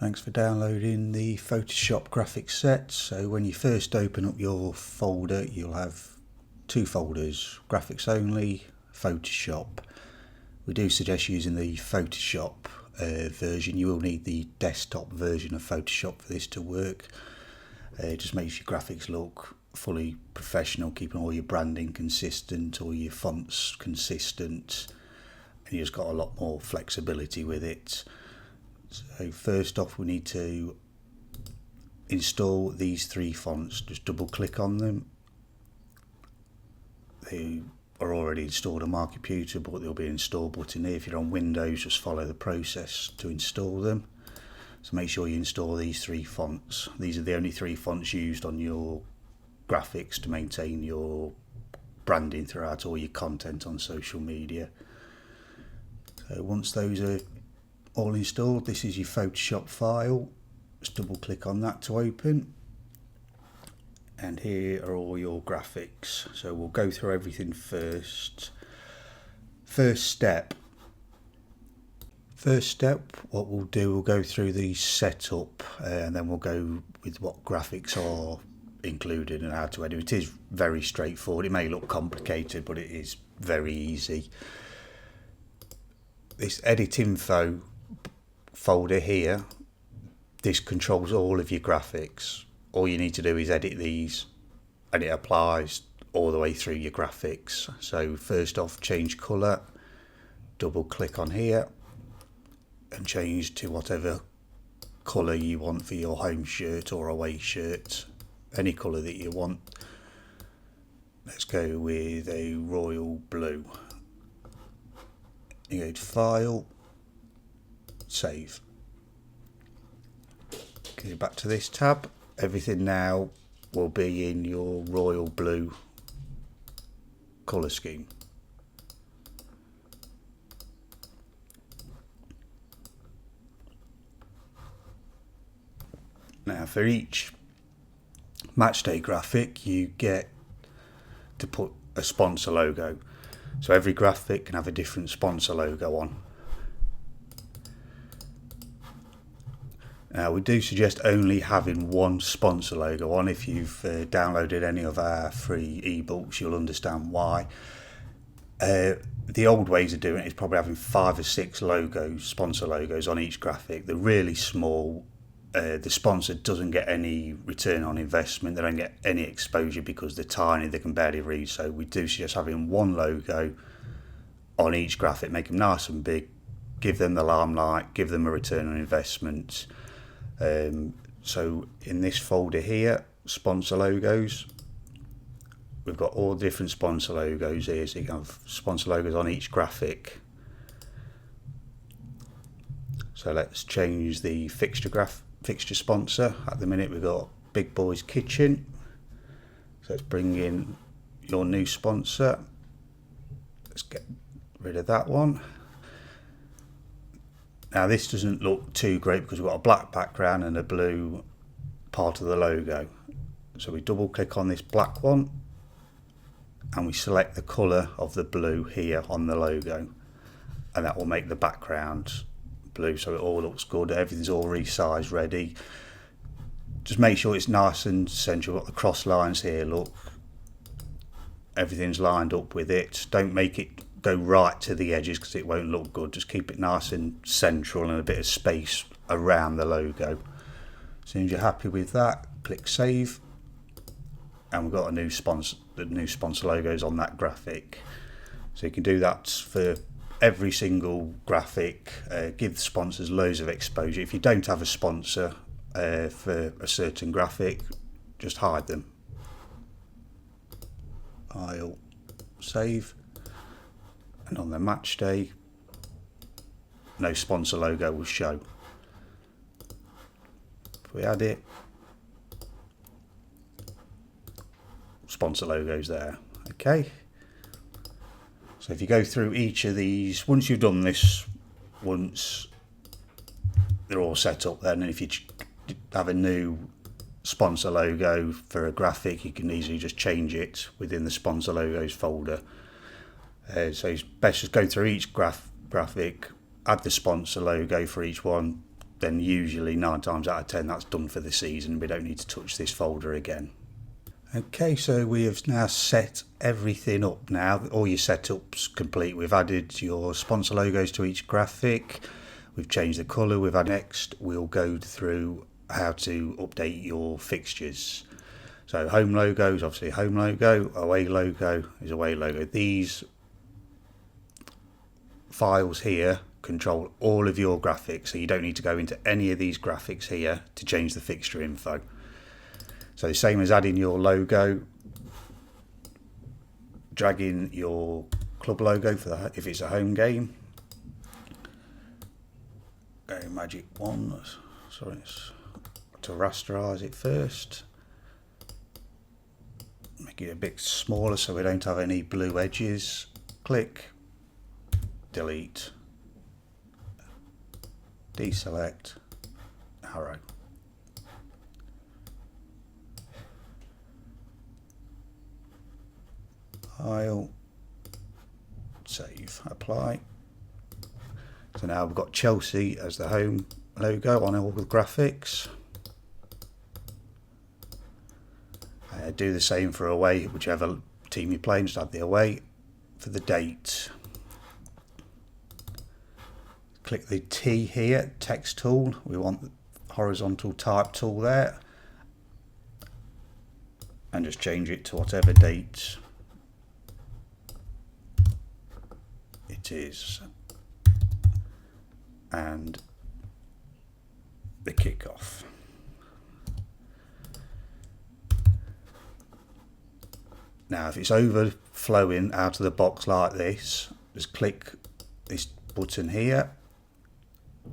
Thanks for downloading the Photoshop graphics set. So when you first open up your folder, you'll have two folders, graphics only, Photoshop. We do suggest using the Photoshop version. You will need the desktop version of Photoshop for this to work. It just makes your graphics look fully professional, keeping all your branding consistent, all your fonts consistent, and you just got a lot more flexibility with it. So first off, we need to install these three fonts. Just double click on them. They are already installed on my computer, but there'll be an install button here. If you're on Windows, just follow the process to install them. So make sure you install these three fonts. These are the only three fonts used on your graphics to maintain your branding throughout all your content on social media. So once those are all installed, this is your Photoshop file. Just double click on that to open, and here are all your graphics. So we'll go through everything first. First step, what we'll do, we'll go through the setup, and then we'll go with what graphics are included and how to edit. It is very straightforward. It may look complicated, but it is very easy. This edit info folder here, this controls all of your graphics. All you need to do is edit these and it applies all the way through your graphics. So first off, change colour, double click on here and change to whatever colour you want for your home shirt or away shirt, any colour that you want. Let's go with a royal blue. You go to File, Save. Go back to this tab. Everything now will be in your royal blue colour scheme. Now for each matchday graphic you get to put a sponsor logo. So every graphic can have a different sponsor logo on. Now we do suggest only having one sponsor logo on. If you've downloaded any of our free ebooks, you'll understand why. The old ways of doing it is probably having 5 or 6 logos, sponsor logos on each graphic. They're really small. The sponsor doesn't get any return on investment. They don't get any exposure because they're tiny, they can barely read. So we do suggest having one logo on each graphic, make them nice and big, give them the limelight, give them a return on investment. So in this folder here, sponsor logos, we've got all the different sponsor logos here. So you can have sponsor logos on each graphic. So let's change the fixture sponsor. At the minute we've got Big Boy's Kitchen. So let's bring in your new sponsor. Let's get rid of that one. Now this doesn't look too great because we've got a black background and a blue part of the logo. So we double click on this black one and we select the colour of the blue here on the logo, and that will make the background blue, so it all looks good. Everything's all resized ready. Just make sure it's nice and central. Got the cross lines here, look, everything's lined up with it. Don't make it go right to the edges because it won't look good. Just keep it nice and central and a bit of space around the logo. As soon as you're happy with that, click Save, and we've got a new sponsor. The new sponsor logos on that graphic. So you can do that for every single graphic. Give the sponsors loads of exposure. If you don't have a sponsor for a certain graphic, just hide them. I'll save. And on the match day, no sponsor logo will show. If we add it, sponsor logos there. Okay. So if you go through each of these, once you've done this once, they're all set up then. And if you have a new sponsor logo for a graphic, you can easily just change it within the sponsor logos folder. So it's best just go through each graphic, add the sponsor logo for each one, then usually 9 times out of 10 that's done for the season. We don't need to touch this folder again. Okay, so we have now set everything up now. All your setup's complete. We've added your sponsor logos to each graphic. We've changed the colour. Next, we'll go through how to update your fixtures. So home logo is obviously a home logo. Away logo is away logo. These files here control all of your graphics, so you don't need to go into any of these graphics here to change the fixture info. So same as adding your logo, dragging your club logo for if it's a home game. Go magic one, sorry, to rasterize it first. Make it a bit smaller so we don't have any blue edges. Click, delete, deselect, arrow. File, save, apply. So now we've got Chelsea as the home logo on all the graphics. Do the same for away, whichever team you're playing, just add the away. For the date, click the T here, text tool. We want the horizontal type tool there, and just change it to whatever date it is, and the kickoff. Now if it's overflowing out of the box like this, just click this button here,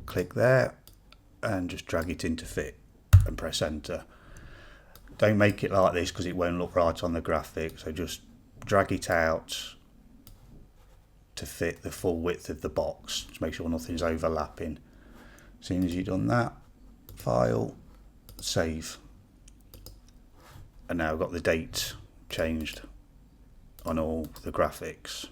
click there, and just drag it into fit and press enter. Don't make it like this because it won't look right on the graphic, so just drag it out to fit the full width of the box to make sure nothing's overlapping. As soon as you've done that, file, save, and now I've got the date changed on all the graphics.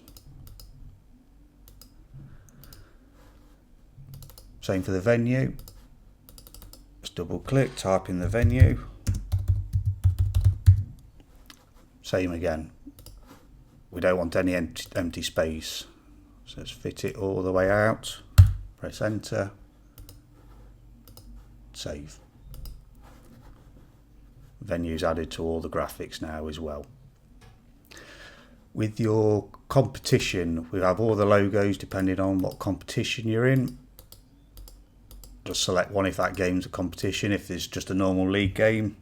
Same for the venue. Just double click, type in the venue. Same again. We don't want any empty space. So let's fit it all the way out. Press enter. Save. Venue's added to all the graphics now as well. With your competition, we have all the logos depending on what competition you're in. Just select one if that game's a competition. If it's just a normal league game,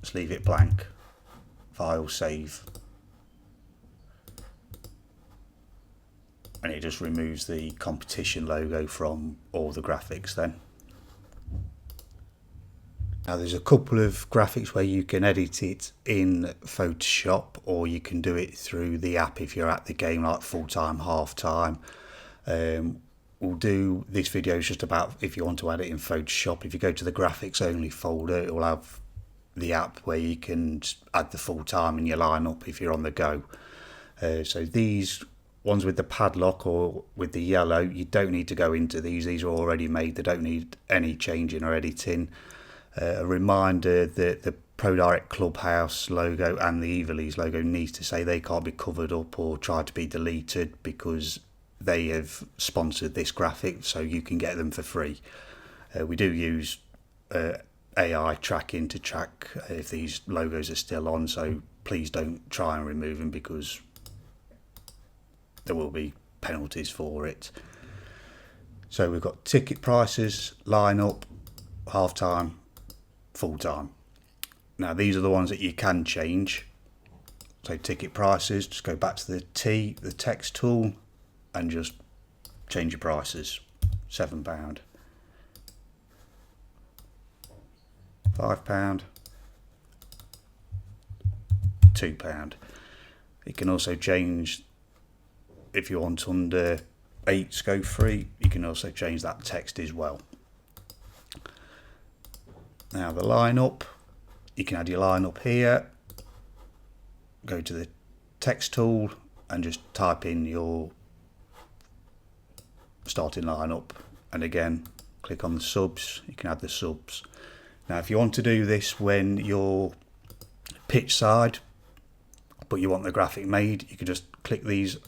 just leave it blank. File, save. And it just removes the competition logo from all the graphics then. Now there's a couple of graphics where you can edit it in Photoshop, or you can do it through the app if you're at the game, like full time, half time. We'll do this video is just about if you want to add it in Photoshop. If you go to the graphics only folder, it will have the app where you can add the full time in your lineup if you're on the go. So these ones with the padlock or with the yellow, you don't need to go into these. These are already made. They don't need any changing or editing. A reminder that the ProDirect Clubhouse logo and the Everleys logo needs to say they can't be covered up or try to be deleted because they have sponsored this graphic, so you can get them for free. We do use AI tracking to track if these logos are still on, so please don't try and remove them because there will be penalties for it. So we've got ticket prices, lineup, half time, full time. Now these are the ones that you can change. So ticket prices, just go back to the T, the text tool, and just change your prices. £7, £5, £2. You can also change if you want under 8s go free. You can also change that text as well. Now the lineup, you can add your lineup here, go to the text tool and just type in your starting lineup, and again click on the subs, you can add the subs. Now if you want to do this when you're pitch side but you want the graphic made, you can just click these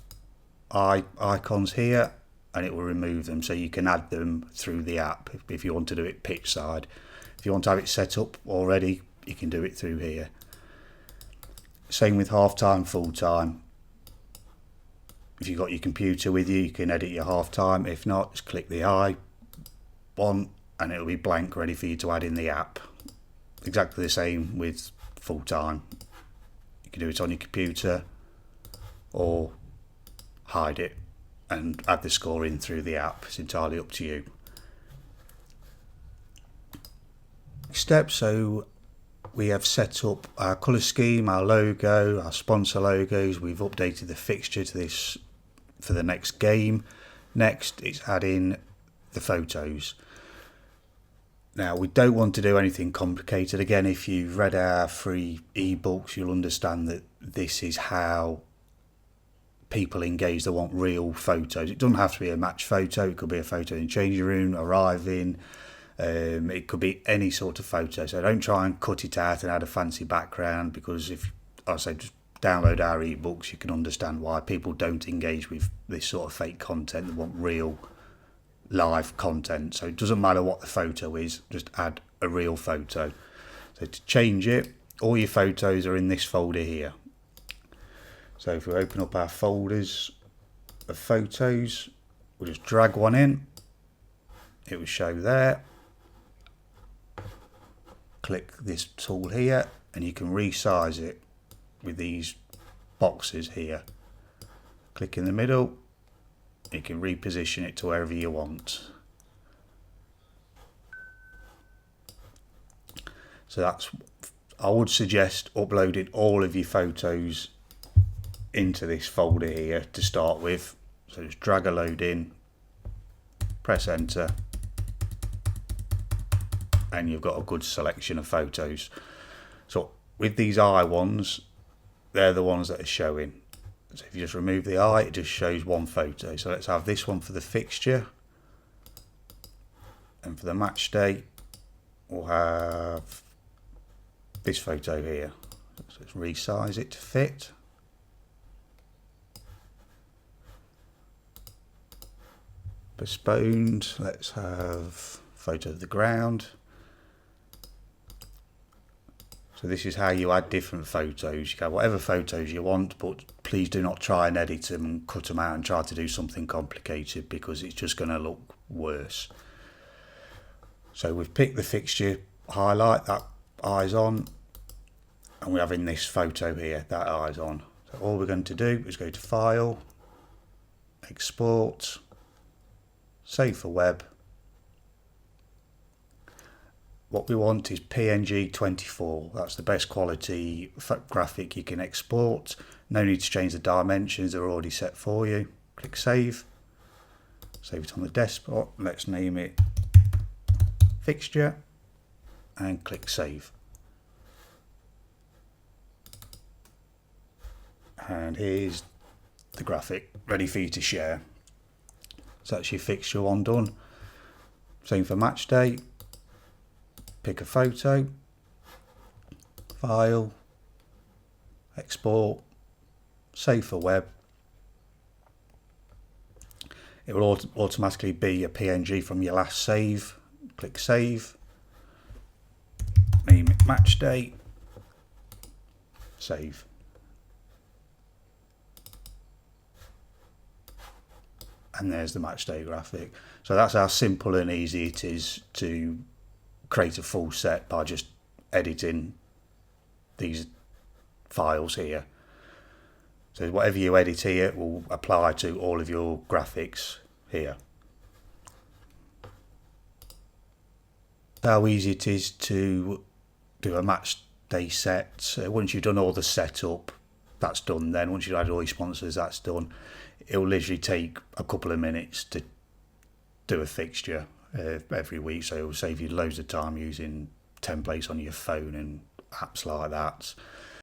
icons here and it will remove them, so you can add them through the app if you want to do it pitch side. If you want to have it set up already, you can do it through here. Same with half time, full time. If you've got your computer with you, you can edit your half time. If not, just click the I one and it'll be blank, ready for you to add in the app. Exactly the same with full time. You can do it on your computer or hide it and add the score in through the app. It's entirely up to you. Steps, so we have set up our colour scheme, our logo, our sponsor logos. We've updated the fixture to this for the next game. Next, it's adding the photos. Now, we don't want to do anything complicated. Again, if you've read our free ebooks, you'll understand that this is how people engage. They want real photos. It doesn't have to be a match photo. It could be a photo in the changing room, arriving. It could be any sort of photo. So don't try and cut it out and add a fancy background, because if I say just download our ebooks, you can understand why people don't engage with this sort of fake content. They want real live content. So it doesn't matter what the photo is, just add a real photo. So to change it, all your photos are in this folder here. So if we open up our folders of photos, we'll just drag one in, it will show there. Click this tool here and you can resize it with these boxes here. Click in the middle, you can reposition it to wherever you want. So that's, I would suggest uploading all of your photos into this folder here to start with. So just drag a load in, press enter, and you've got a good selection of photos. So with these eye ones, they're the ones that are showing. So if you just remove the eye, it just shows one photo. So let's have this one for the fixture, and for the match day we'll have this photo here. So let's resize it to fit. Postponed, let's have photo of the ground. So this is how you add different photos. You can have whatever photos you want, but please do not try and edit them and cut them out and try to do something complicated, because it's just going to look worse. So we've picked the fixture highlight, that eye's on, and we're having this photo here, that eye's on. So all we're going to do is go to File, Export, Save for Web. What we want is PNG 24. That's the best quality graphic you can export. No need to change the dimensions, they're already set for you. Click Save. Save it on the desktop. Let's name it Fixture and click Save. And here's the graphic ready for you to share. So that's your fixture one done. Same for match day. Pick a photo, File, Export, Save for Web. It will automatically be a PNG from your last save. Click Save, name it Match Day, Save. And there's the match day graphic. So that's how simple and easy it is to create a full set by just editing these files here. So whatever you edit here will apply to all of your graphics here. How easy it is to do a match day set. Once you've done all the setup, that's done then. Once you've added all your sponsors, that's done. It will literally take a couple of minutes to do a fixture every week, so it will save you loads of time using templates on your phone and apps like that.